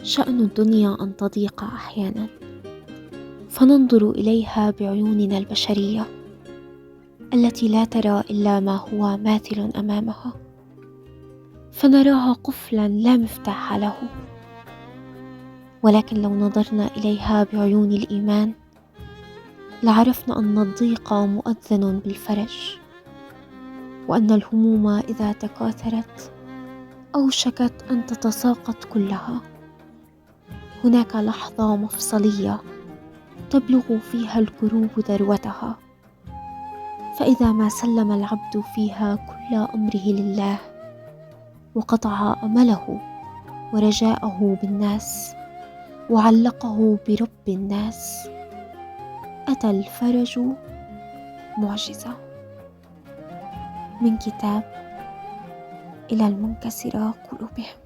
شأن الدنيا أن تضيق أحيانا، فننظر إليها بعيوننا البشرية التي لا ترى إلا ما هو ماثل أمامها، فنراها قفلا لا مفتاح له. ولكن لو نظرنا إليها بعيون الإيمان لعرفنا أن الضيق مؤذن بالفرج، وأن الهموم إذا تكاثرت أوشكت أن تتساقط كلها. هناك لحظة مفصلية تبلغ فيها الكروب ذروتها، فإذا ما سلم العبد فيها كل أمره لله وقطع أمله ورجاءه بالناس وعلقه برب الناس، أتى الفرج معجزة. من كتاب إلى المنكسرة قلوبهم.